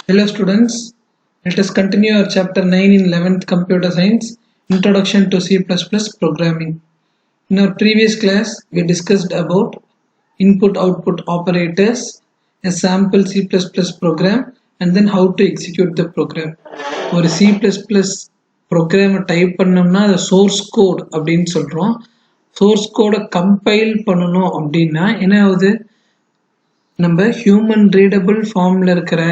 Hello students, let us continue our chapter 9 in 11th Computer Science, Introduction to C++ Programming. In our previous class, we discussed about input-output operators, a sample C++ program, and then how to execute the program. ஒரு C++ program type பண்ணோம்னா அது source code அப்படின்னு சொல்றோம். source code compile பண்ணணும் அப்படின்னா என்ன ஆகுது? நம்ம human readable formல இருக்கிற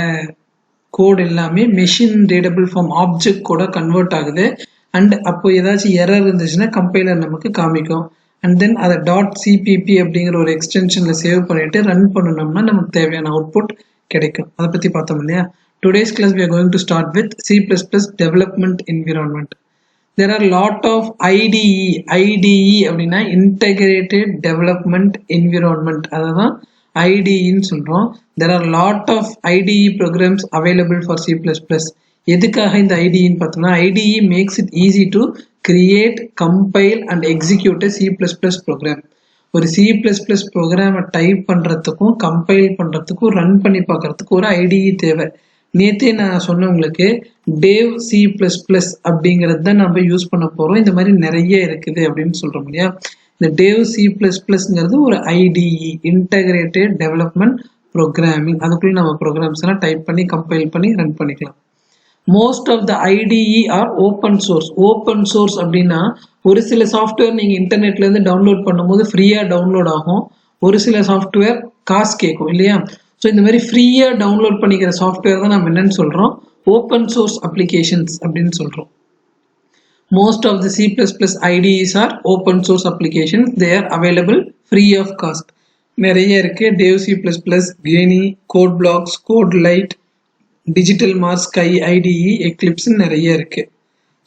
கோட் எல்லாமே மெஷின் ரீடபிள் ஃபார்ம் ஆப்ஜெக்ட் கூட கன்வெர்ட் ஆகுது. அண்ட் அப்போ ஏதாச்சும் எரர் இருந்துச்சுன்னா கம்பைலர் நமக்கு காமிக்கும். அண்ட் தென் அதை .cpp அப்படிங்கிற ஒரு எக்ஸ்டென்ஷன்ல சேவ் பண்ணிட்டு ரன் பண்ணணும்னா நமக்கு தேவையான அவுட்புட் கிடைக்கும். அதை பத்தி பார்த்தோம் இல்லையா? Today's class we are going to start with C++ development environment. There are lot of IDE அப்படின்னா integrated development environment, அதுதான் IDE ன்னு சொல்றோம். There are lot of IDE programs available for C++. எதுக்காக இந்த IDE ன்னு பார்த்தோம்னா IDE makes it easy to create, compile and execute a C++ program. ஒரு C++ ப்ரோக்ராமை டைப் பண்றதுக்கும் கம்பைல் பண்றதுக்கும் ரன் பண்ணி பார்க்கறதுக்கு ஒரு IDE தேவை. நேத்தே நான் சொன்ன உங்களுக்கு டேவ் C++ அப்படிங்கிறது தான் நம்ம யூஸ் பண்ண போறோம். இந்த மாதிரி நிறைய இருக்குது அப்படின்னு சொல்றோம் இல்லையா? இந்த டேவ் C++ங்கிறது ஒரு IDE, இன்டகிரேட்டட் டெவலப்மெண்ட் ப்ரோக்ராமிங். அதுக்குள்ள நம்ம ப்ரோக்ராம்ஸ் எல்லாம் டைப் பண்ணி கம்பைல் பண்ணி ரன் பண்ணிக்கலாம். Most of the IDE are open source. Open source அப்படின்னா ஒரு சில சாஃப்ட்வேர் நீங்க இன்டர்நெட்ல இருந்து டவுன்லோட் பண்ணும்போது ஃப்ரீயா டவுன்லோட் ஆகும். ஒரு சில சாஃப்ட்வேர் காசு கேட்கும் இல்லையா? ஸோ இந்த மாதிரி ஃப்ரீயா டவுன்லோட் பண்ணிக்கிற சாஃப்ட்வேர் தான் நம்ம என்னன்னு சொல்றோம், ஓப்பன் சோர்ஸ் அப்ளிகேஷன்ஸ் அப்படின்னு சொல்றோம். Most of the C++ IDEs are open source applications. They are available free of cost. நிறைய இருக்கு. Dev C++, Geany, CodeBlocks, CodeLite, Digital Mars, Sky IDE, Eclipse நிறைய இருக்கு.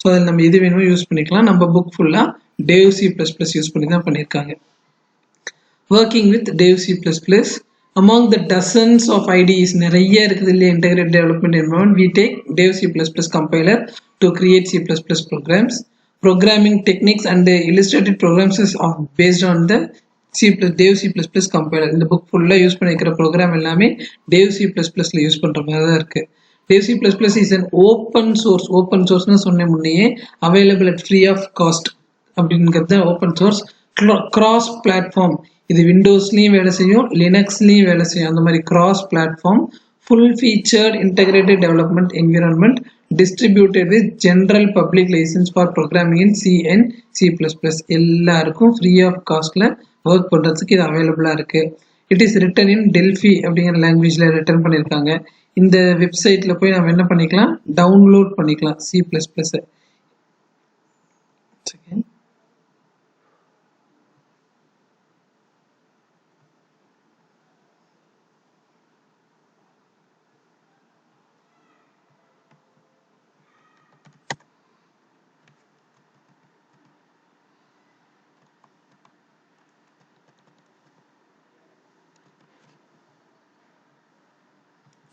ஸோ அதில் நம்ம எது வேணுமோ யூஸ் பண்ணிக்கலாம். நம்ம புக் ஃபுல்லா Dev C++ யூஸ் பண்ணி தான் பண்ணியிருக்காங்க. Working with Dev C++, among the dozens of IDEs நிறைய இருக்குது இல்லையா integrated development environment, we take Dev C++ compiler to create C++ programs. Programming techniques and the illustrated programs is based on the Dev C++ compiler. இந்த book ஃபுல்லா use பண்ணிக்கிற program எல்லாமே Dev C++ல use பண்ற மாதிரி தான் இருக்கு. Dev C++ is an open source. Open சோர்ஸ்னு சொன்ன முன்னையே available at free of cost அப்படிங்கிறது ஓப்பன் சோர்ஸ். கிராஸ் பிளாட்ஃபார்ம், இது விண்டோஸ்லயும் வேலை செய்யும், லினக்ஸ்லயும் வேலை செய்யும். அந்த மாதிரி cross platform, full featured integrated development environment, distributed with general public license for programming in C and C++. எல்லாருக்கும் ஃப்ரீ ஆஃப் காஸ்ட்ல ஒர்க் பண்றதுக்கு இது அவைலபிளா இருக்கு. It is written in Delphi அப்படிங்கிற லாங்குவேஜ்ல ரிட்டன் பண்ணியிருக்காங்க. இந்த வெப்சைட்ல போய் நம்ம என்ன பண்ணிக்கலாம், டவுன்லோட் பண்ணிக்கலாம் C++.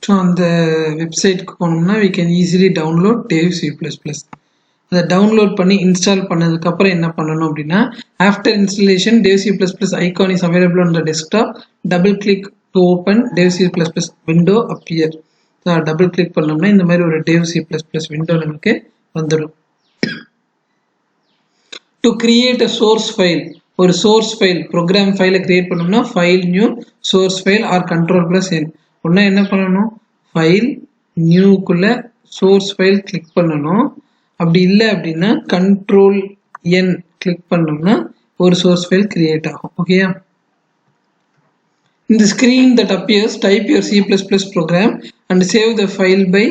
ஸோ அந்த வெப்சைட்க்கு போனோம்னா we can easily download Dev C++. அதை டவுன்லோட் பண்ணி இன்ஸ்டால் பண்ணதுக்கு அப்புறம் என்ன பண்ணணும் அப்படின்னா, after installation Dev C++ icon is available on the desktop. Double click to open Dev C++ window appear. So double click பண்ணோம்னா இந்த மாதிரி ஒரு Dev C++ விண்டோ நமக்கு வந்துடும். To create a source file, ஒரு சோர்ஸ் ஃபைல் ப்ரோக்ராம் ஃபைலை create பண்ணோம்னா file new source file R Ctrl+N. ஒன்னா என்ன பண்ணணும், ஃபைல் நியூக்குள்ள சோர்ஸ் ஃபைல் கிளிக் பண்ணணும். அப்படி இல்லை அப்படின்னா Ctrl+N கிளிக் பண்ணோம்னா ஒரு சோர்ஸ் ஃபைல் கிரியேட் ஆகும். ஓகேயா? In the screen that appears, type your C++ program and save the file by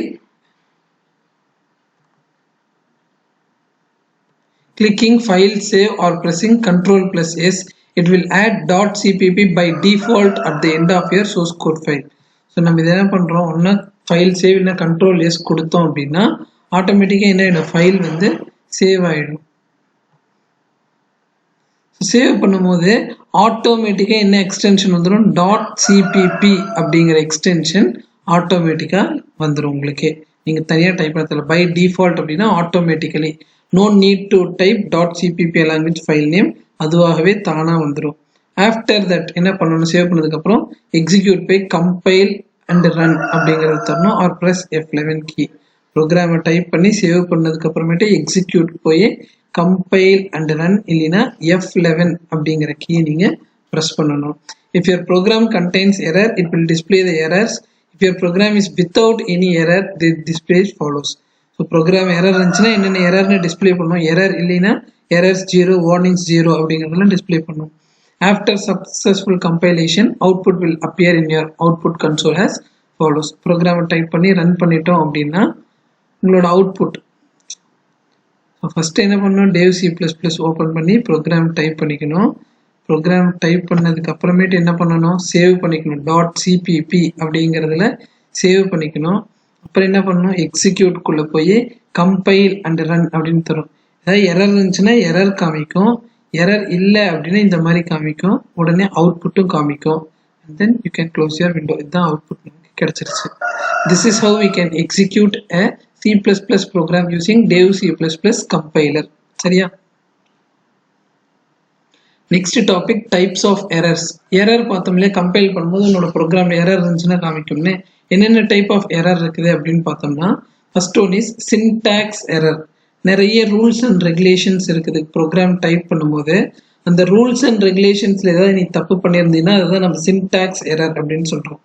clicking file save or pressing Ctrl+S. It will add .cpp by default at the end of your source code file. So நம்ம இதை என்ன பண்ணுறோம், ஒன்றா file save இல்லை Ctrl+S கொடுத்தோம் அப்படின்னா ஆட்டோமேட்டிக்காக என்ன ஆகிடும், ஃபைல் வந்து சேவ் ஆகிடும். சேவ் பண்ணும்போது ஆட்டோமேட்டிக்காக என்ன எக்ஸ்டென்ஷன் வந்துடும், .cpp அப்படிங்கிற எக்ஸ்டென்ஷன் ஆட்டோமேட்டிக்காக வந்துடும் உங்களுக்கே. நீங்கள் தனியாக டைப் பண்ணல, பை டிஃபால்ட் அப்படின்னா automatically no need to type .cpp language file name, அதுவாகவே தானாக வந்துடும். ஆஃப்டர் தட் என்ன பண்ணணும், சேவ் பண்ணதுக்கப்புறம் execute by compile and run அப்படிங்கிறது தரணும் or press F11 key. ப்ரோக்ராமை டைப் பண்ணி சேவ் பண்ணதுக்கு அப்புறமேட்டு எக்ஸிக்யூட் போய் கம்பைல் அண்ட் ரன் இல்லைன்னா F11 அப்படிங்கிற கீ நீங்க ப்ரெஸ் பண்ணணும். If your program contains error, it will display the errors. If your program is without any error, the display follows. So program error இருந்துச்சுன்னா என்னென்ன எரர்னு display பண்ணும், error இல்லைன்னா errors 0, warnings 0 அப்படிங்கிறதெல்லாம் display பண்ணும். After successful compilation, output will appear in your output console as follows. ப்ரோக்ராமை type பண்ணி run பண்ணிட்டோம் அப்படின்னா உங்களோட அவுட்புட் ஃபர்ஸ்ட் என்ன பண்ணணும், dev C++ ஓப்பன் பண்ணி ப்ரோக்ராம் டைப் பண்ணிக்கணும். ப்ரோக்ராம் டைப் பண்ணதுக்கு அப்புறமேட்டு என்ன பண்ணணும், சேவ் பண்ணிக்கணும். .cpp அப்படிங்கிறதுல சேவ் பண்ணிக்கணும். அப்புறம் என்ன பண்ணணும், எக்ஸிக்யூட்குள்ளே போய் கம்பைல் அண்ட் ரன் அப்படின்னு தரும். ஏதாவது எரர் இருந்துச்சுன்னா எரர் காமிக்கும், எரர் இல்லை அப்படின்னா இந்த மாதிரி காமிக்கும், உடனே அவுட்புட்டும் காமிக்கும். And then you can close your window. இதுதான் அவுட்புட் நமக்கு கிடைச்சிருச்சு. This is how we can execute a C++ program using dev C++ compiler. சரியா? Next topic types of errors. Error பார்த்தோம்ல, கம்பைல் பண்ணும்போது உன்னோட ப்ரோக்ராம் எரர் இருந்துச்சுன்னா காமிக்கும்னு. என்னென்ன டைப் ஆஃப் எரர் இருக்குது அப்படின்னு பார்த்தோம்னா, first one is syntax error. நிறைய ரூல்ஸ் அண்ட் ரெகுலேஷன்ஸ் இருக்குது ப்ரோக்ராம் டைப் பண்ணும்போது. அந்த ரூல்ஸ் அண்ட் ரெகுலேஷன்ஸ்ல ஏதாவது நீ தப்பு பண்ணியிருந்தீங்கன்னா அதுதான் நம்ம சின்டாக்ஸ் எரர் அப்படின்னு சொல்றோம்.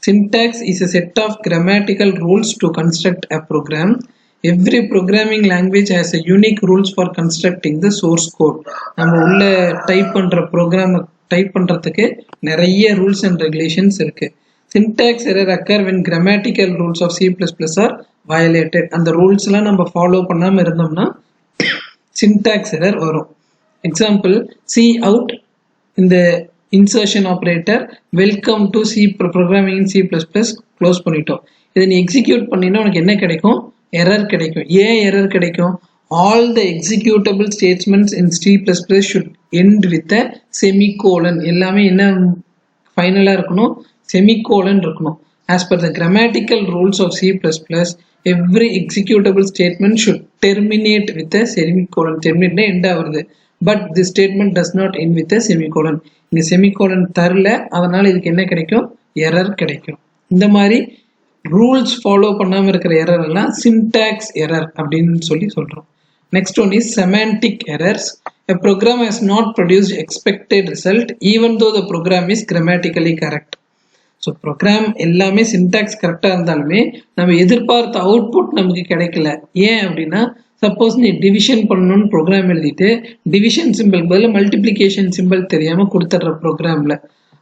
Syntax is a set of grammatical rules to construct a program. Every programming language has a unique rules for constructing the source code. நம்ம உள்ள டைப் பண்ற ப்ரோக்ராம் டைப் பண்றதுக்கு நிறைய ரூல்ஸ் அண்ட் ரெகுலேஷன்ஸ் இருக்கு. Syntax error occur when grammatical rules of C++ are violated. அந்த rules எல்லாம் நம்ம follow பண்ணாம இருந்தோம்னா syntax error வரும். எக்ஸாம்பிள், C out இந்த insertion operator, welcome to C programming in C++ close பண்ணிட்டோம். இதை நீ எக்ஸிக்யூட் பண்ணினா உனக்கு என்ன கிடைக்கும், எரர் கிடைக்கும். ஏன் எரர் கிடைக்கும், all the executable statements in C++ should end with a semicolon. எல்லாமே என்ன ஃபைனலா இருக்கணும், semicolon இருக்கணும். As per the grammatical rules of C++, every executable statement should terminate with a semicolon. terminate end ஆகுது. But this statement does not end with a semicolon. இங்க semicolon தரல, அதனால இதுக்கு என்ன கிடைக்கும், எரர் கிடைக்கும். இந்த மாதிரி ரூல்ஸ் ஃபாலோ பண்ணாம இருக்கிற எரர் எல்லாம் சின்டாக்ஸ் எரர் அப்படின்னு சொல்றோம். Next one is semantic errors. A program has not produced expected result even though the program is grammatically correct. So program எல்லாமே சின்டாக்ஸ் கரெக்டாக இருந்தாலுமே நம்ம எதிர்பார்த்த அவுட்புட் நமக்கு கிடைக்கல. ஏன் அப்படின்னா, சப்போஸ் நீ டிவிஷன் பண்ணணும்னு ப்ரோக்ராம் எழுதிட்டு டிவிஷன் சிம்பிள் பதில் மல்டிப்ளிகேஷன் சிம்பிள் தெரியாம கொடுத்துட்ற ப்ரோக்ராம்ல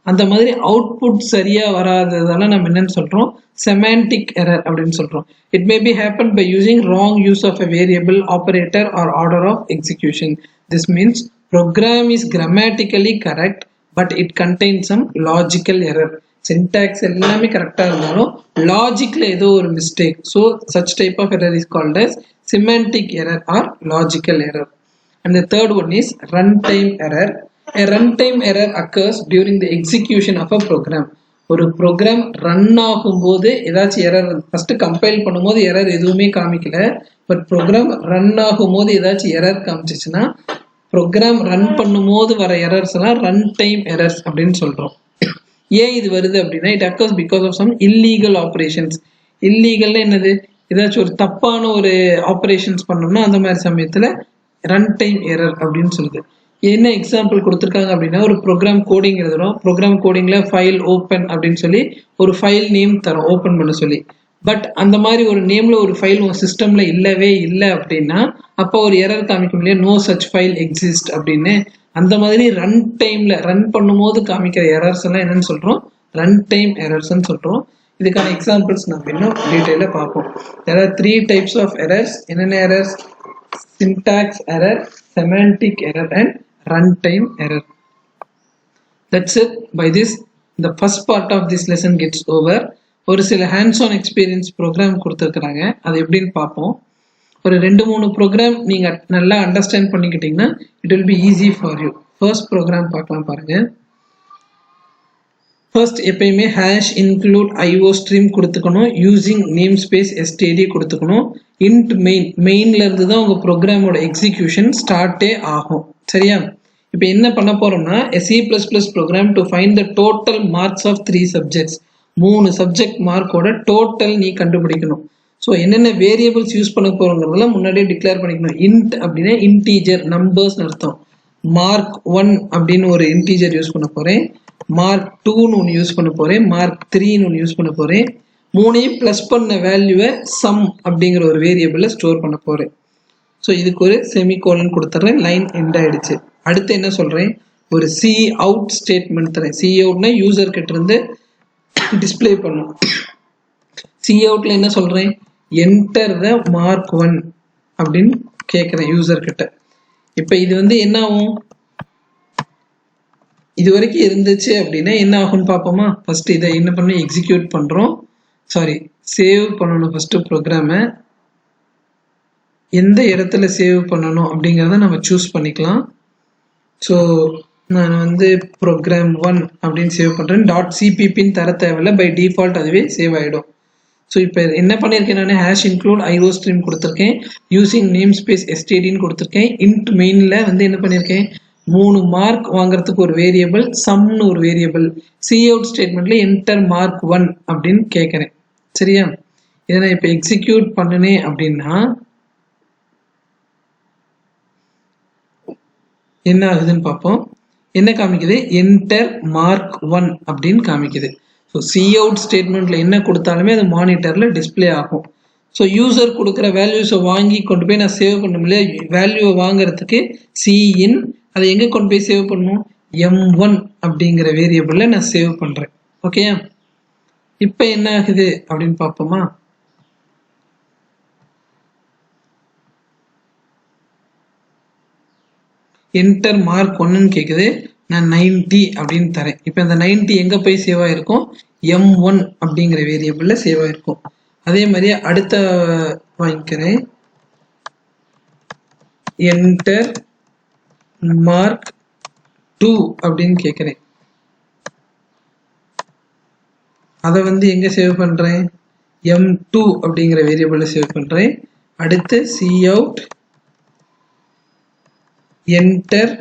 அந்த மாதிரி அவுட்புட் சரியா வராததால நம்ம என்னன்னு சொல்றோம், செமான்டிக் எரர் அப்படின்னு சொல்றோம். It may be happen by using wrong use of a variable, operator or order of execution. This means program is grammatically correct but it contains some logical error. Syntax எல்லாமே கரெக்டா இருந்தாலும் லாஜிக்ல ஏதோ ஒரு mistake. So such type of error is called as semantic error or logical error. And the third one is runtime error. A runtime error occurs during the execution of a program. ஒரு program run ஆகும்போது ஏதாச்சும் error, first compile பண்ணும்போது error எதுவுமே காமிக்கல, but program run ஆகும்போது ஏதாச்சும் error காமிச்சிச்சுன்னா program run பண்ணும்போது வர எரர்ஸ் எல்லாம் ரன் டைம் எரர்ஸ் அப்படின்னு சொல்றோம். ஏன் இது வருது அப்படின்னா, it occurs because of some illegal operations. இல்லீகல்னா என்னது, ஏதாச்சும் ஒரு தப்பான ஒரு ஆப்ரேஷன்ஸ் பண்ணோம்னா அந்த மாதிரி சமயத்துல ரன் டைம் எரர் அப்படின்னு சொல்லுது. என்ன எக்ஸாம்பிள் கொடுத்துருக்காங்க அப்படின்னா, ஒரு ப்ரோக்ராம் கோடிங் எழுதுறோம், ப்ரோக்ராம் கோடிங்ல ஃபைல் ஓப்பன் அப்படின்னு சொல்லி ஒரு ஃபைல் நேம் தரோம் ஓப்பன் பண்ண சொல்லி. பட் அந்த மாதிரி ஒரு நேம்ல ஒரு ஃபைல் உங்க சிஸ்டம்ல இல்லவே இல்லை அப்படின்னா அப்போ ஒரு எரர் காமிக்கும் இல்லையா, நோ சச் ஃபைல் எக்ஸிஸ்ட் அப்படின்னு. அந்த மாதிரி ரன் டைம்ல ரன் பண்ணும்போது காமிக்கிற எரர்ஸ் எல்லாம் என்னன்னு சொல்றோம், ரன் டைம் எரர்ஸ்ன்னு சொல்றோம். இதுக்கான எக்ஸாம்பிள்ஸ் நம்ம இன்னும் டீடைலா பார்ப்போம். there are 3 types of errors. என்னென்ன errors, syntax error, semantic error and runtime error. That's it. By this the first part of this lesson gets over. ஒரு சில hands on experience program கொடுத்திருக்காங்க, அது எப்படின்னு பார்ப்போம். ஒரு 2-3 ப்ரோக்ராம் நீங்க நல்லா understand பண்ணிக்கிட்டீங்கன்னா it will be easy for you. first program பார்க்கலாம் பாருங்க. ஃபர்ஸ்ட் எப்பயுமே ஹேஷ் இன்க்ளூட் ஐஓ ஸ்ட்ரீம் கொடுத்துக்கணும், யூசிங் நேம் ஸ்பேஸ் எஸ்டிடி கொடுத்துக்கணும். இன்ட் மெயின்ல இருந்து தான் உங்க ப்ரோக்ராமோட எக்ஸிகியூஷன் ஸ்டார்ட்டே ஆகும். சரியா? இப்போ என்ன பண்ண போறோம்னா, C++ program to find the total marks of 3 subjects. 3 subject மார்க்கோட டோட்டல் நீ கண்டுபிடிக்கணும். ஸோ என்னென்ன வேரியபிள்ஸ் யூஸ் பண்ண போகிறோங்கிறதெல்லாம் முன்னாடியே டிக்ளேர் பண்ணிக்கணும். இன்ட் அப்படின்னா இன்டீஜர் நம்பர்ஸ்னு அர்த்தம். மார்க் 1 அப்படின்னு ஒரு இன்டீஜர் யூஸ் பண்ண போகிறேன், மார்க் 2ன்னு ஒன்று யூஸ் பண்ண போகிறேன், மார்க் 3ன்னு ஒன்று யூஸ் பண்ண போகிறேன். 3ஐயும் ப்ளஸ் பண்ண வேல்யூவை சம் அப்படிங்கிற ஒரு வேரியபிளில் ஸ்டோர் பண்ண போகிறேன். ஸோ இதுக்கு ஒரு செமிகோலன் கொடுத்துட்றேன், லைன் எண்ட் ஆகிடுச்சு. அடுத்து என்ன சொல்கிறேன், ஒரு சி அவுட் ஸ்டேட்மெண்ட் தரேன். சி அவுட்னா யூசர் கிட்ட இருந்து டிஸ்பிளே பண்ணும். சி அவுட்ல என்ன சொல்கிறேன், என்டர் த மார்க் 1 அப்படின்னு கேட்குறேன் யூசர் கிட்ட. இப்போ இது வந்து என்ன ஆகும், இது வரைக்கும் இருந்துச்சு அப்படின்னா என்ன ஆகும்னு பார்ப்போமா. ஃபர்ஸ்ட் இதை என்ன பண்ணி எக்ஸிக்யூட் பண்ணுறோம், சாரி சேவ் பண்ணணும். ஃபர்ஸ்ட் ப்ரோக்ராமை எந்த இடத்துல சேவ் பண்ணணும் அப்படிங்கிறத நம்ம சூஸ் பண்ணிக்கலாம். ஸோ நான் வந்து ப்ரோக்ராம் 1 அப்படின்னு சேவ் பண்ணுறேன். .cppன்னு தர தேவையில்லை, பை டிஃபால்ட் அதுவே சேவ் ஆகிடும். ஸோ இப்போ என்ன பண்ணியிருக்கேன், நான் ஹேஷ் இன்க்ளூட் IOStream கொடுத்துருக்கேன், யூசிங் நேம் ஸ்பேஸ் stdன்னு கொடுத்துருக்கேன். இன்ட் மெயினில் வந்து என்ன பண்ணியிருக்கேன், 3 மார்க் வாங்குறதுக்கு ஒரு வேரியபிள், சம்னு ஒரு வேரியபிள், சி அவுட் ஸ்டேட்மெண்ட்ல என்டர் மார்க் 1 அப்படின்னு கேட்குறேன். சரியா, இதை நான் இப்போ எக்ஸிக்யூட் பண்ணினேன் அப்படின்னா என்ன ஆகுதுன்னு பார்ப்போம். என்ன காமிக்குது, என்டர் மார்க் 1 அப்படின்னு காமிக்குது. ஸோ சி அவுட் ஸ்டேட்மெண்ட்ல என்ன கொடுத்தாலுமே அது மானிட்டர்ல டிஸ்பிளே ஆகும். ஸோ யூசர் கொடுக்குற வேல்யூஸை வாங்கி கொண்டு போய் நான் சேவ் பண்ண முடியல. வேல்யூவை வாங்குறதுக்கு சிஇன், அதை எங்கே கொண்டு போய் சேவ் பண்ணணும், M1 அப்படிங்கிற வேரியபிளில் நான் சேவ் பண்ணுறேன். ஓகேயா, இப்போ என்ன ஆகுது அப்படின்னு பார்ப்போமா. என்டர் மார்க் 1ன்னு கேட்குது, நான் 90 அப்படின்னு தரேன். இப்போ இந்த 90 எங்கே போய் சேவ் ஆகிருக்கும், M1 அப்படிங்கிற வேரியபிளில் சேவ் ஆகிருக்கும். அதே மாதிரி அடுத்த வாங்கிக்கிறேன், என்டர் மார்க் 2 அப்படின்னு கேட்குறேன். அதை வந்து எங்கே சேவ் பண்ணுறேன், M2 அப்படிங்கிற வேரியபிளில் சேவ் பண்ணுறேன். அடுத்து சி அவுட் என்டர்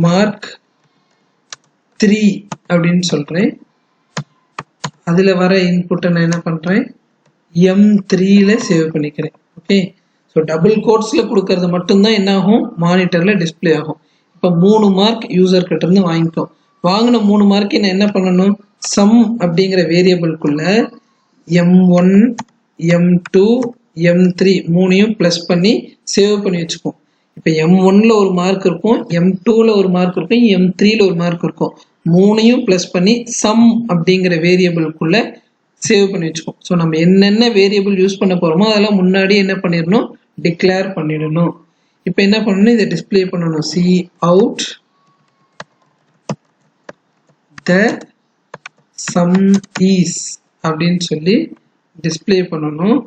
மார்க் 3 அப்படின்னு சொல்றேன். அதுல வர இன்புட்டை நான் என்ன பண்றேன், M3ல சேவ் பண்ணிக்கிறேன். ஓகே, ஸோ டபுள் கோட்ஸ்ல கொடுக்கறது மட்டும்தான் என்ன ஆகும், மானிட்டர்ல டிஸ்பிளே ஆகும். இப்போ 3 மார்க் யூசர் கிட்ட இருந்து வாங்கிட்டோம். வாங்கின 3 மார்க்கை நான் என்ன பண்ணணும், சம் அப்படிங்கிற வேரியபிள்குள்ள M1 M2 M3 3ஐயும் பிளஸ் பண்ணி சேவ் பண்ணி வச்சுப்போம். இப்போ M1ல ஒரு மார்க் இருக்கும், M2ல ஒரு மார்க் இருக்கும், M3ல ஒரு மார்க் இருக்கும். 3ஐயும் பிளஸ் பண்ணி சம் அப்படிங்கிற வேரியபிள்குள்ள சேவ் பண்ணி வச்சுக்கோம். ஸோ நம்ம என்னென்ன வேரியபிள் யூஸ் பண்ண போறோமோ அதெல்லாம் முன்னாடி என்ன பண்ணிடணும், டிக்ளேர் பண்ணிடணும். இப்போ என்ன பண்ணணும், இதை டிஸ்பிளே பண்ணணும், cout the some is அப்படின்னு சொல்லி டிஸ்பிளே பண்ணணும்.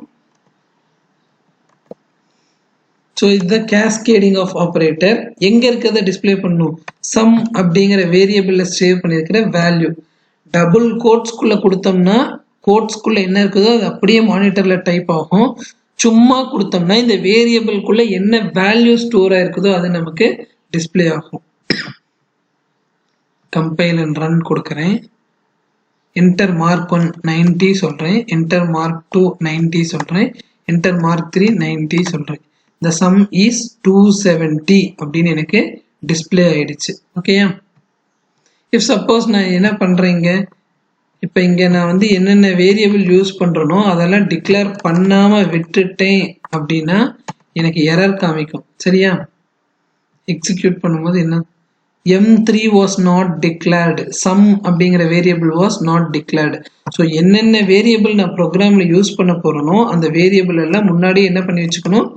ஸோ இந்த கேஸ்கேடிங் ஆஃப் ஆப்ரேட்டர் எங்க இருக்கிறத டிஸ்பிளே பண்ணும், சம் அப்படிங்கிற வேரியபிள்ல சேவ் பண்ணியிருக்கிற வேல்யூ. டபுள் கோட்ஸ்குள்ள கொடுத்தோம்னா கோட்ஸ்குள்ள என்ன இருக்குதோ அது அப்படியே மானிட்டர்ல டைப் ஆகும். சும்மா கொடுத்தோம்னா இந்த வேரியபிள்குள்ள என்ன வேல்யூ ஸ்டோர் ஆயிருக்குதோ அது நமக்கு டிஸ்பிளே ஆகும். கம்பைல் அண்ட் ரன் கொடுக்குறேன். என்டர் மார்க் 1 90 சொல்றேன், என்டர் மார்க் 2 90 சொல்றேன், என்டர் மார்க் 3 90 சொல்றேன். the sum is 270 அப்படின்னு எனக்கு டிஸ்பிளே ஆயிடுச்சு. ஓகேயா, இஃப் சப்போஸ் நான் என்ன பண்றேங்க, இப்போ இங்க நான் வந்து என்னென்ன வேரியபிள் யூஸ் பண்றேனோ அதெல்லாம் டிக்ளேர் பண்ணாம விட்டுட்டேன் அப்படின்னா எனக்கு எரர் காமிக்கும். சரியா, எக்ஸிக்யூட் பண்ணும்போது என்ன, M3 was not declared, sum அப்படிங்கிற variable was not declared. So என்னென்ன வேரியபிள் நான் ப்ரோக்ராம்ல யூஸ் பண்ண போறேனோ அந்த வேரியபிள் எல்லாம் முன்னாடி என்ன பண்ணி வச்சுக்கணும்,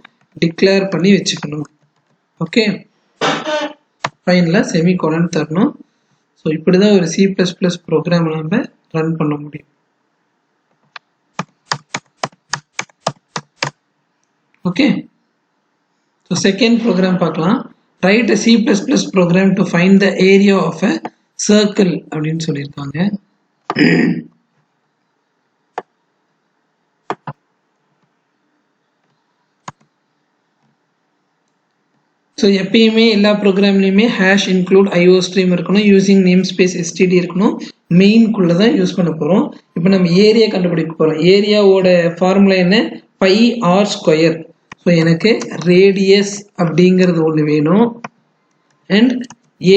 டிக்ளேர் பண்ணி வச்சுக்கணும். ஓகே, ஃபைனலா செமிகோலன் தரணும். ஸோ இப்படிதான் ஒரு C++ ப்ரோக்ராம் நம்ம ரன் பண்ண முடியும். ஓகே, ஸோ செகண்ட் ப்ரோக்ராம் பார்க்கலாம். write a C++ program to find the area of a circle அப்படின்னு சொல்லியிருக்காங்க. ஸோ எப்பயுமே எல்லா ப்ரோக்ராம்லையுமே ஹேஷ் இன்க்ளூட் IOStream இருக்கணும், யூசிங் நேம் ஸ்பேஸ் std இருக்கணும், மெயின்குள்ள தான் யூஸ் பண்ண போகிறோம். இப்போ நம்ம ஏரியா கண்டுபிடிக்க போகிறோம். ஏரியாவோட ஃபார்முலா என்ன? Pi R square. ஸோ எனக்கு ரேடியஸ் அப்படிங்கிறது ஒன்று வேணும் அண்ட்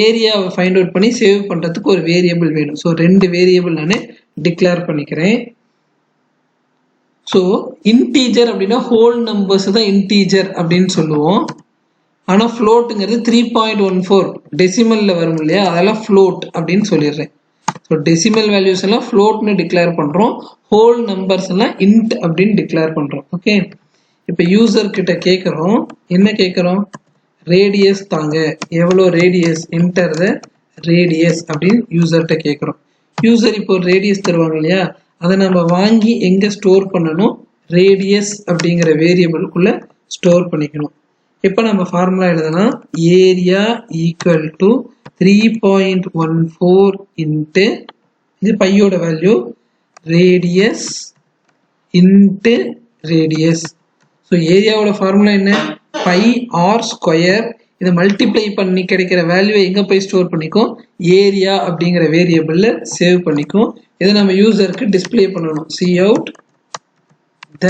ஏரியாவை ஃபைண்ட் அவுட் பண்ணி சேவ் பண்ணுறதுக்கு ஒரு வேரியபிள் வேணும். ஸோ 2 வேரியபிள் நான் டிக்ளேர் பண்ணிக்கிறேன். ஸோ இன்டீஜர் அப்படின்னா ஹோல் நம்பர்ஸ் தான் இன்டீஜர் அப்படின்னு சொல்லுவோம். ஆனால் ஃப்ளோட்டுங்கிறது 3.14 டெசிமலில் வரும் இல்லையா, அதெல்லாம் ஃப்ளோட் அப்படின்னு சொல்லிடுறேன். ஸோ டெசிமல் வேல்யூஸ் எல்லாம் ஃப்ளோட்னு டிக்ளேர் பண்ணுறோம், ஹோல் நம்பர்ஸ் எல்லாம் இன்ட் அப்படின்னு டிக்ளேர் பண்ணுறோம். ஓகே, இப்போ யூசர் கிட்ட கேட்குறோம், என்ன கேட்குறோம்? ரேடியஸ் தாங்க, எவ்வளோ ரேடியஸ், என்டர் த ரேடியஸ் அப்படின்னு யூசர்கிட்ட கேட்குறோம். யூசர் இப்போ ரேடியஸ் தருவாங்க இல்லையா, அதை நம்ம வாங்கி எங்கே ஸ்டோர் பண்ணணும்? ரேடியஸ் அப்படிங்கிற வேரியபிள்குள்ளே ஸ்டோர் பண்ணிக்கணும். இப்போ நம்ம ஃபார்முலா எழுதுனா ஏரியா ஈக்குவல் டு 3.14 இன்ட்டு இது பையோட value radius into radius. So ஏரியாவோட ஃபார்முலா என்ன? Pi R square. இதை மல்டிப்ளை பண்ணி கிடைக்கிற வேல்யூவை எங்கே போய் ஸ்டோர் பண்ணிக்கும்? ஏரியா அப்படிங்கிற வேரியபிளில் சேவ் பண்ணிக்கும். இதை நம்ம யூசருக்கு டிஸ்பிளே பண்ணணும். Cout the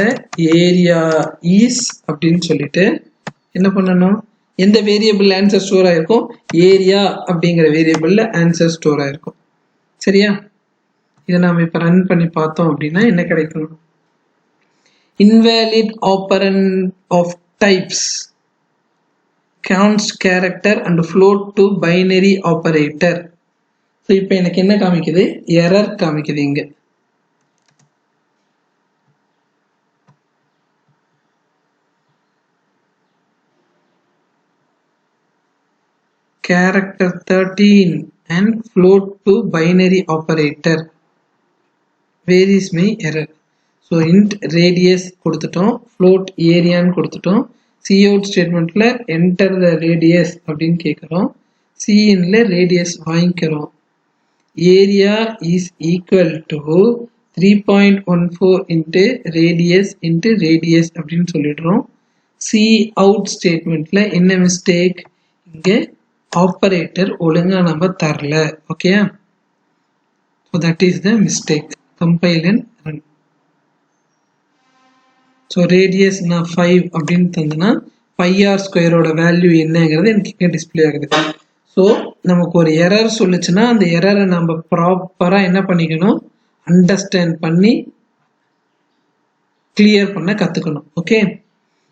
area is அப்படின்னு சொல்லிட்டு என்ன பண்ணணும்? எந்த வேரியபிள் ஆன்சர் ஸ்டோர் ஆயிருக்கும்? ஏரியா அப்படிங்கிற வேரியபிளில் ஆன்சர் ஸ்டோர் ஆயிருக்கும். சரியா? இதை நாம் இப்போ ரன் பண்ணி பார்த்தோம் அப்படின்னா என்ன கிடைக்கும்? invalid operand of types const character and float to binary operator. So இப்போ எனக்கு என்ன காமிக்குது? எரர் காமிக்குது. இங்க character 13 and float to binary operator. Where is my error? So int radius கொடுத்துட்டோம், float ஏரியான்னு கொடுத்துட்டோம். cout ஸ்டேட்மெண்ட்ல enter the radius அப்படின்னு கேட்குறோம். cinல radius வாங்கிக்கிறோம். Area is equal to 3.14 into radius அப்படின்னு சொல்லிடுறோம். cout ஸ்டேட்மெண்ட்ல என்ன மிஸ்டேக்? இங்கே ஆப்பரேட்டர் ஒழுங்கா நம்ம தரல. ஓகேயா? So that is the mistake. Compile and run. So radius நான் 5 அப்படின்னு தந்தேன்னா பை ஆர் ஸ்கொயரோட வேல்யூ என்னங்கிறது எனக்கு இங்கே டிஸ்பிளே ஆகுது. ஸோ நமக்கு ஒரு எரர் சொல்லுச்சுன்னா அந்த எரரை நம்ம ப்ராப்பராக என்ன பண்ணிக்கணும்? அண்டர்ஸ்டாண்ட் பண்ணி கிளியர் பண்ண கற்றுக்கணும். ஓகே,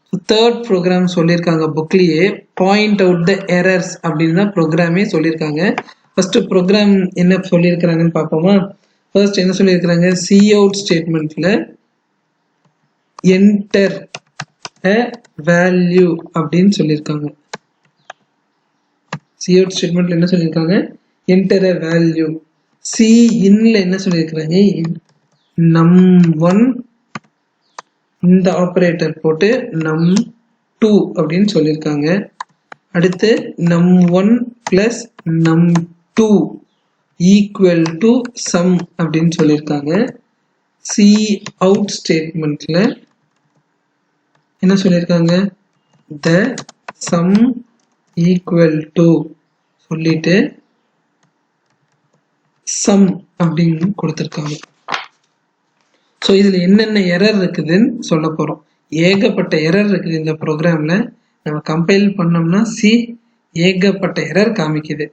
ஸோ தேர்ட் ப்ரோக்ராம் சொல்லியிருக்காங்க புக்லேயே, பாயிண்ட் அவுட் த எரர்ஸ் அப்படின்னு தான் ப்ரோக்ராமே சொல்லியிருக்காங்க. ஃபர்ஸ்ட் ப்ரோக்ராம் என்ன சொல்லியிருக்கிறாங்கன்னு பார்ப்போமா? ஃபர்ஸ்ட் என்ன சொல்லியிருக்கிறாங்க? cout ஸ்டேட்மெண்ட்ல enter a value அப்படின்னு சொல்லியிருக்காங்க. cout ஸ்டேட்மெண்ட்ல என்ன சொல்லியிருக்காங்க? enter a value. cinல என்ன சொல்லியிருக்கிறாங்க? num1 இந்த ஆபரேட்டர் போட்டு num2 அப்படின்னு சொல்லியிருக்காங்க. அடுத்து num1 plus num2 equal to sum அப்படின்னு சொல்லியிருக்காங்க. cout ஸ்டேட்மெண்ட்ல என்ன சொல்லியிருக்காங்க? the sum equal to சொல்லிட்டு sum அப்படின்னு கொடுத்துருக்காங்க. ஸோ இதில் என்னென்ன எரர் இருக்குதுன்னு சொல்ல போகிறோம். ஏகப்பட்ட எரர் இருக்குது இந்த ப்ரோக்ராமில். நம்ம கம்பைல் பண்ணோம்னா ஏகப்பட்ட எரர் காமிக்குது.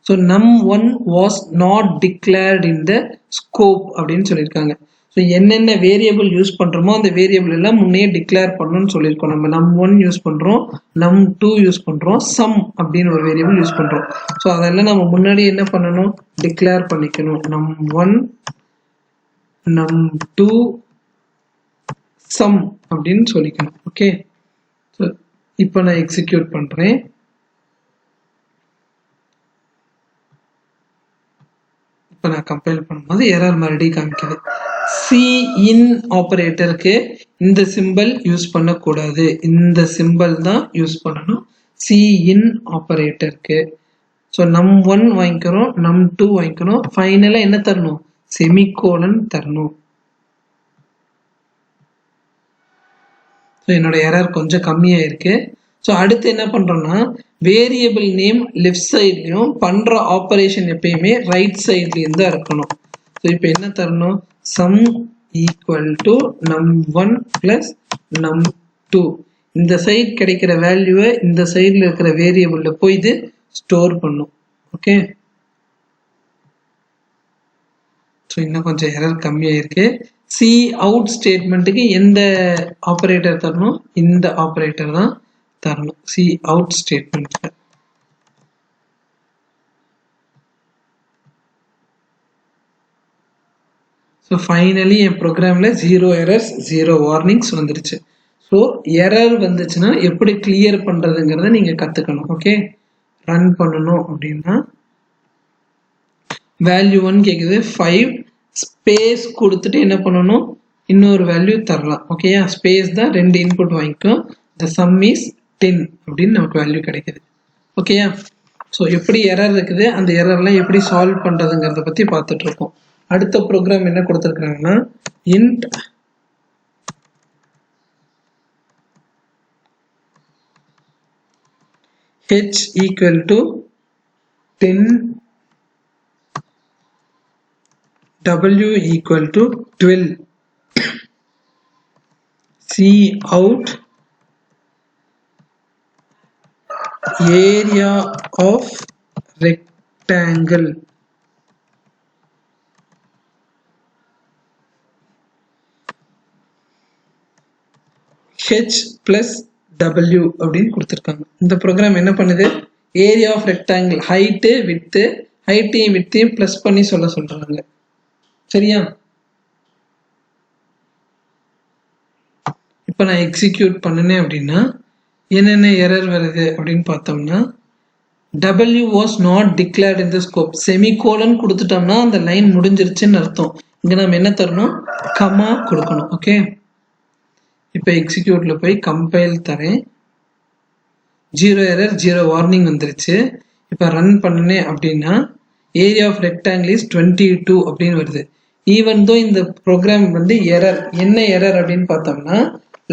So num1 was not declared in the scope அப்படின்னு சொல்லியிருக்காங்க. ஸோ என்னென்ன வேரியபிள் யூஸ் பண்ணுறோமோ அந்த வேரியபிள் எல்லாம் முன்னே டிக்ளேர் பண்ணணும்னு சொல்லியிருக்கோம். நம்ம num1 யூஸ் பண்ணுறோம், num2 யூஸ் பண்ணுறோம், sum அப்படின்னு ஒரு வேரியபிள் யூஸ் பண்ணுறோம். ஸோ அதெல்லாம் நம்ம முன்னாடி என்ன பண்ணணும்? டிக்ளேர் பண்ணிக்கணும். num1 num2 sum அப்படின்னு சொல்லிக்கணும். ஓகே, ஸோ இப்போ நான் எக்ஸிக்யூட் பண்ணுறேன். இப்போ நான் கம்பைல் பண்ணும்போது எரர் மறுபடியும் காமிக்குது. cin ஆபரேட்டருக்கு இந்த சிம்பிள் யூஸ் பண்ணக்கூடாது, இந்த சிம்பிள் தான் யூஸ் பண்ணணும் cin ஆபரேட்டருக்கு. ஸோ num1 வாங்கிக்கிறோம், num2 வாங்கிக்கிறோம், ஃபைனலாக என்ன தரணும்? செமிகோலன் தரணும். ஸோ என்னோட எரர் கொஞ்சம் கம்மியாக இருக்கு. ஸோ அடுத்து என்ன பண்ணுறோம்னா வேரியபிள் நேம் லெஃப்ட் சைட்லையும் பண்ணுற ஆப்ரேஷன் எப்பயுமே ரைட் சைட்லேயும் தான் இருக்கணும். ஸோ இப்போ என்ன தரணும், sum equal to num1 plus num2. இந்த சைடு கிடைக்கிற வேல்யூவை இந்த சைடில் இருக்கிற வேரியபிளில் போய் இது ஸ்டோர் பண்ணும். ஓகே, ஸோ இன்னும் கொஞ்சம் எரர் கம்மியாக இருக்கு. சி அவுட் ஸ்டேட்மெண்ட்டுக்கு எந்த ஆப்ரேட்டர் தரணும், இந்த ஆப்ரேட்டர் தான் தரணும் சி அவுட் ஸ்டேட்மெண்ட்ல. ஸோ ஃபைனலி என் ப்ரோக்ராமில் 0 எரர்ஸ் 0 வார்னிங்ஸ் வந்துருச்சு. ஸோ எரர் வந்துச்சுன்னா எப்படி கிளியர் பண்ணுறதுங்கிறத நீங்கள் கற்றுக்கணும். ஓகே, ரன் பண்ணணும் அப்படின்னா வேல்யூ 1 கேட்குது, 5 ஸ்பேஸ் கொடுத்துட்டு என்ன பண்ணணும், இன்னொரு வேல்யூ தரலாம். ஓகேயா, ஸ்பேஸ் தான் 2 இன்புட் வாங்கிக்கும். த சம் இஸ் 10 அப்படின்னு நமக்கு வேல்யூ கிடைக்குது. ஓகேயா, ஸோ எப்படி எரர் இருக்குது, அந்த எரர்லாம் எப்படி சால்வ் பண்ணுறதுங்கிறத பற்றி பார்த்துட்டு இருக்கோம். அடுத்த ப்ரோக்ராம் என்ன கொடுத்துருக்காங்கன்னா, int h equal to 10, w equal to 12, c out area of rectangle h plus w அப்படின்னு கொடுத்துருக்காங்க. இந்த ப்ரோக்ராம் என்ன பண்ணுது, area of rectangle height width, ஹைட்டையும் வித்தையும் ப்ளஸ் பண்ணி சொல்றாங்க. சரியா, இப்போ நான் எக்ஸிக்யூட் பண்ணினேன் அப்படின்னா என்னென்ன எரர் வருது அப்படின்னு பார்த்தோம்னா, w was not declared in the scope, semicolon கொடுத்துட்டோம்னா அந்த லைன் முடிஞ்சிருச்சுன்னு அர்த்தம். இங்கே நம்ம என்ன தரணும், கமா கொடுக்கணும். ஓகே, இப்போ எக்ஸிக்யூட்ல போய் கம்பைல் தரேன், 0 எரர் 0 வார்னிங் வந்துருச்சு. இப்போ ரன் பண்ணினேன் அப்படின்னா ஏரியா ஆஃப் ரெக்டாங்கிள் இஸ் 22 அப்படின்னு வருது. ஈவன் தோ இந்த ப்ரோக்ராம் வந்து எரர், என்ன எரர் அப்படின்னு பார்த்தோம்னா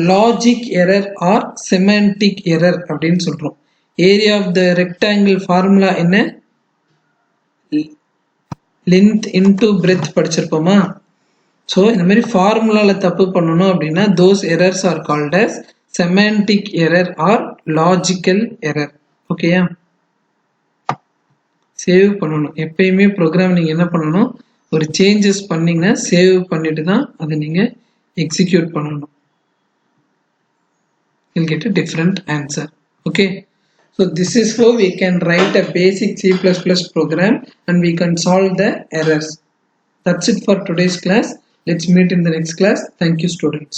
logic error or semantic error அப்படின்னு சொல்றோம். Area of the rectangle formula என்ன, லென்த் இன்டு பிரெத் படிச்சிருப்போமா. ஸோ இந்த மாதிரி ஃபார்முலாவில் தப்பு பண்ணணும் அப்படின்னா those errors are called as semantic error or logical error. ஓகேயா, சேவ் பண்ணணும். எப்பயுமே ப்ரோக்ராம் நீங்கள் என்ன பண்ணணும், ஒரு சேஞ்சஸ் பண்ணீங்கன்னா சேவ் பண்ணிட்டு தான் அதை நீங்கள் எக்ஸிக்யூட் பண்ணணும். you'll get a different answer. Okay, so this is how we can write a basic C++ program and we can solve the errors. That's it for today's class. Let's meet in the next class. Thank you, students.